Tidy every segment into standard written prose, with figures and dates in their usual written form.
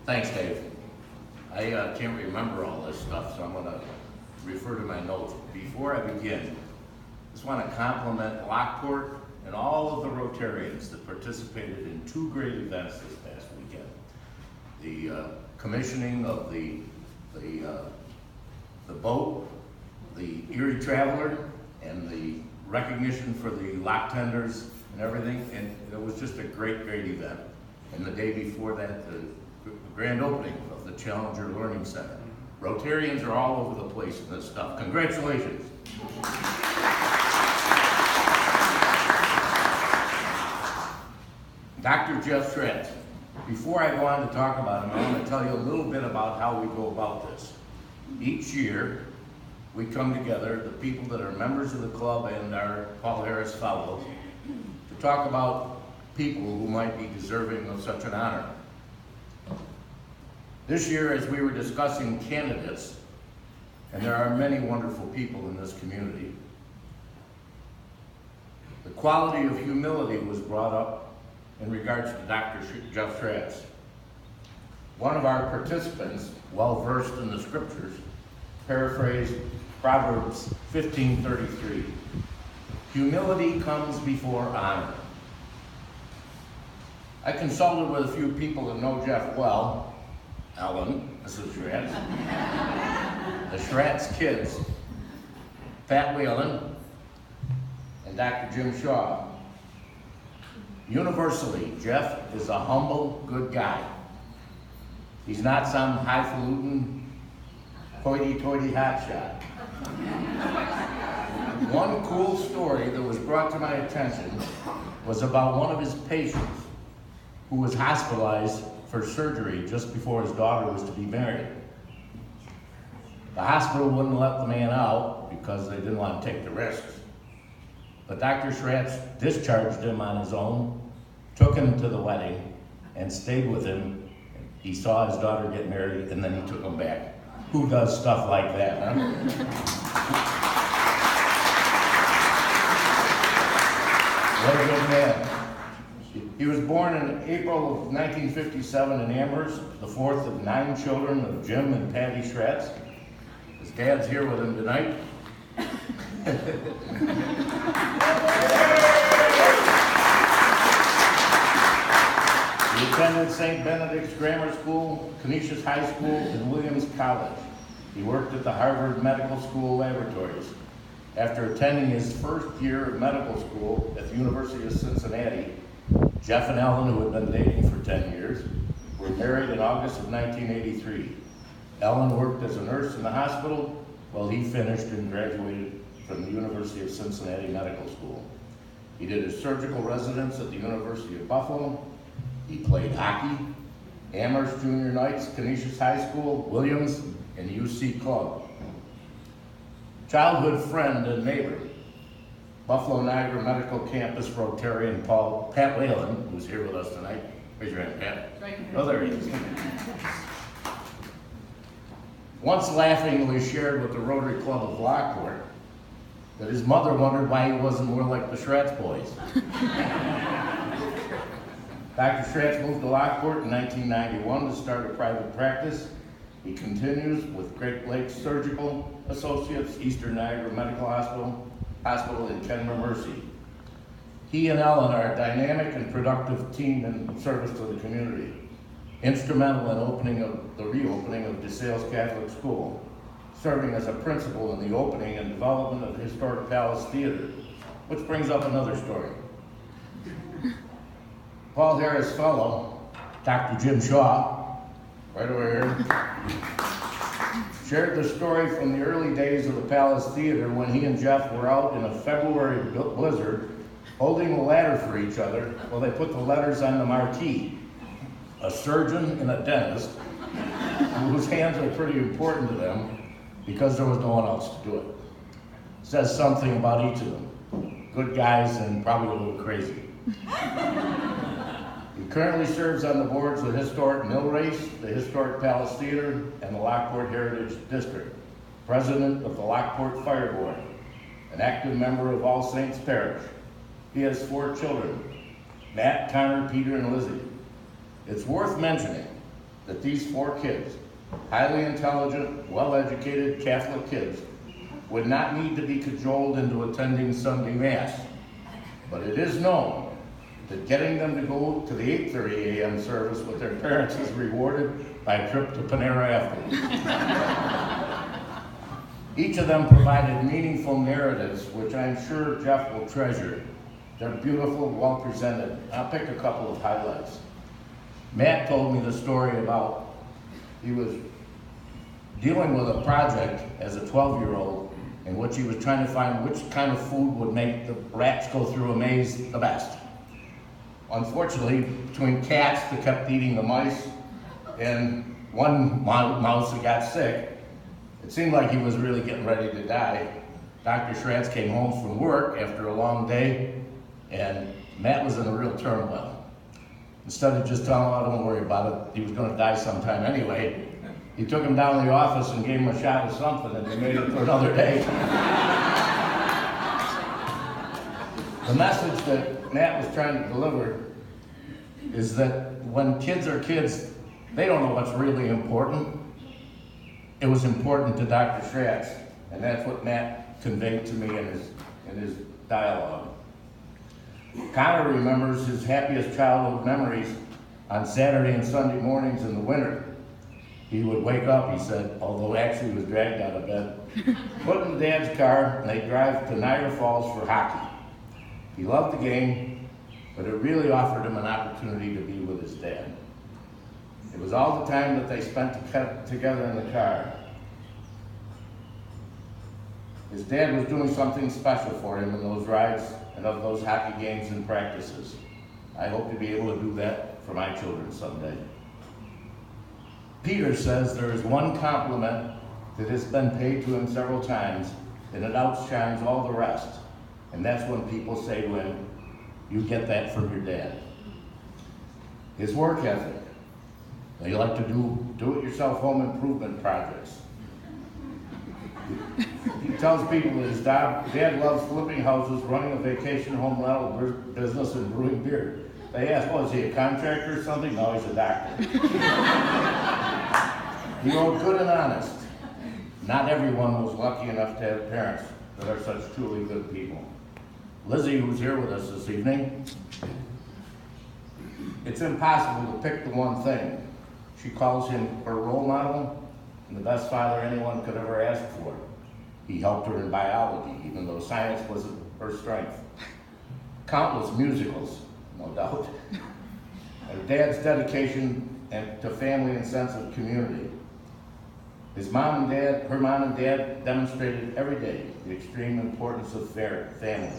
Thanks, Dave. I can't remember all this stuff, so I'm going to refer to my notes. Before I begin, I just want to compliment Lockport and all of the Rotarians that participated in two great events this past weekend. The commissioning of the boat, the Erie Traveler, and the recognition for the lock tenders and everything, and it was just a great event. And the day before that, the grand opening of the Challenger Learning Center. Rotarians are all over the place in this stuff. Congratulations. Dr. Jeff Schratz. Before I go on to talk about him, I want to tell you a little bit about how we go about this. Each year, we come together, the people that are members of the club and our Paul Harris Fellows, to talk about people who might be deserving of such an honor. This year, as we were discussing candidates, and there are many wonderful people in this community, the quality of humility was brought up in regards to Dr. Jeff Schratz. One of our participants, well versed in the scriptures, paraphrased Proverbs 15:33. Humility comes before honor. I consulted with a few people that know Jeff well. Ellen, Mrs. Schratz, the Schratz kids, Pat Whalen, and Dr. Jim Shaw. Universally, Jeff is a humble, good guy. He's not some highfalutin, hoity-toity hotshot. One cool story that was brought to my attention was about one of his patients who was hospitalized for surgery just before his daughter was to be married. The hospital wouldn't let the man out because they didn't want to take the risks. But Dr. Schratz discharged him on his own, took him to the wedding, and stayed with him. He saw his daughter get married, and then he took him back. Who does stuff like that, huh? What a good man. He was born in April of 1957 in Amherst, the fourth of 9 children of Jim and Patty Schratz. His dad's here with him tonight. He attended St. Benedict's Grammar School, Canisius High School, and Williams College. He worked at the Harvard Medical School laboratories. After attending his first year of medical school at the University of Cincinnati, Jeff and Ellen, who had been dating for 10 years, were married in August of 1983. Ellen worked as a nurse in the hospital while he finished and graduated from the University of Cincinnati Medical School. He did his surgical residence at the University of Buffalo. He played hockey, Amherst Junior Knights, Canisius High School, Williams, and UC Club. Childhood friend and neighbor, Buffalo Niagara Medical Campus Rotarian Pat Whalen, who's here with us tonight. Raise your hand, Pat. Right. Oh, there he is. Once laughingly shared with the Rotary Club of Lockport that his mother wondered why he wasn't more like the Schratz boys. Dr. Schratz moved to Lockport in 1991 to start a private practice. He continues with Great Lakes Surgical Associates, Eastern Niagara Medical Hospital in Kenmore Mercy. He and Ellen are a dynamic and productive team in service to the community. Instrumental in the reopening of DeSales Catholic School, serving as a principal in the opening and development of the historic Palace Theater, which brings up another story. Paul Harris Fellow, Dr. Jim Shaw, right over here, shared the story from the early days of the Palace Theater when he and Jeff were out in a February blizzard holding a ladder for each other while they put the letters on the marquee. A surgeon and a dentist, whose hands are pretty important to them because there was no one else to do it. Says something about each of them. Good guys and probably a little crazy. He currently serves on the boards of the Historic Mill Race, the Historic Palace Theater, and the Lockport Heritage District. President of the Lockport Fire Board, an active member of All Saints Parish. He has 4 children, Matt, Connor, Peter, and Lizzie. It's worth mentioning that these 4 kids, highly intelligent, well-educated Catholic kids, would not need to be cajoled into attending Sunday Mass. But it is known that getting them to go to the 8:30 a.m. service with their parents is rewarded by a trip to Panera afterwards. Each of them provided meaningful narratives, which I'm sure Jeff will treasure. They're beautiful, well presented. I'll pick a couple of highlights. Matt told me the story about he was dealing with a project as a 12-year-old in which he was trying to find which kind of food would make the rats go through a maze the best. Unfortunately, between cats that kept eating the mice and one mouse that got sick, it seemed like he was really getting ready to die. Dr. Schratz came home from work after a long day, and Matt was in a real turmoil. Instead of just telling him, don't worry about it, he was going to die sometime anyway, he took him down to the office and gave him a shot of something, and they made it for another day. The message that Matt was trying to deliver is that when kids are kids, they don't know what's really important. It was important to Dr. Schratz, and that's what Matt conveyed to me in his dialogue. Connor remembers his happiest childhood memories on Saturday and Sunday mornings in the winter. He would wake up, he said, although actually he was dragged out of bed, put in Dad's car, and they'd drive to Niagara Falls for hockey. He loved the game, but it really offered him an opportunity to be with his dad. It was all the time that they spent together in the car. His dad was doing something special for him in those rides and of those hockey games and practices. I hope to be able to do that for my children someday. Peter says there is one compliment that has been paid to him several times, and it outshines all the rest. And that's when people say to him, you get that from your dad. His work ethic. They like to do it-yourself home improvement projects. He tells people that his dad loves flipping houses, running a vacation home rental business, and brewing beer. They ask, is he a contractor or something? No, he's a doctor. He wrote good and honest. Not everyone was lucky enough to have parents that are such truly good people. Lizzie, who's here with us this evening, it's impossible to pick the one thing. She calls him her role model and the best father anyone could ever ask for. He helped her in biology, even though science wasn't her strength. Countless musicals, no doubt. Her dad's dedication to family and sense of community. Her mom and dad demonstrated every day the extreme importance of family.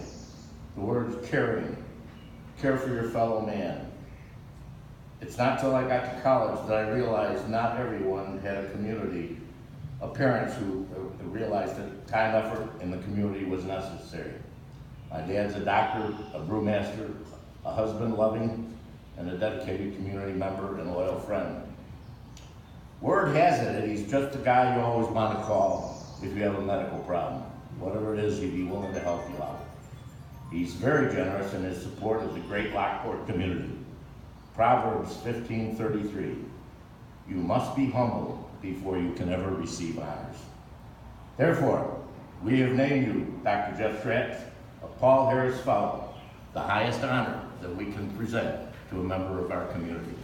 The words caring, care for your fellow man. It's not till I got to college that I realized not everyone had a community of parents who realized that time, effort, in the community was necessary. My dad's a doctor, a brewmaster, a husband loving, and a dedicated community member and loyal friend. Word has it that he's just the guy you always want to call if you have a medical problem. Whatever it is, he'd be willing to help you out. He's very generous in his support of the great Lockport community. Proverbs 15:33, you must be humble before you can ever receive honors. Therefore, we have named you, Dr. Jeff Schratz, a Paul Harris Fellow, the highest honor that we can present to a member of our community.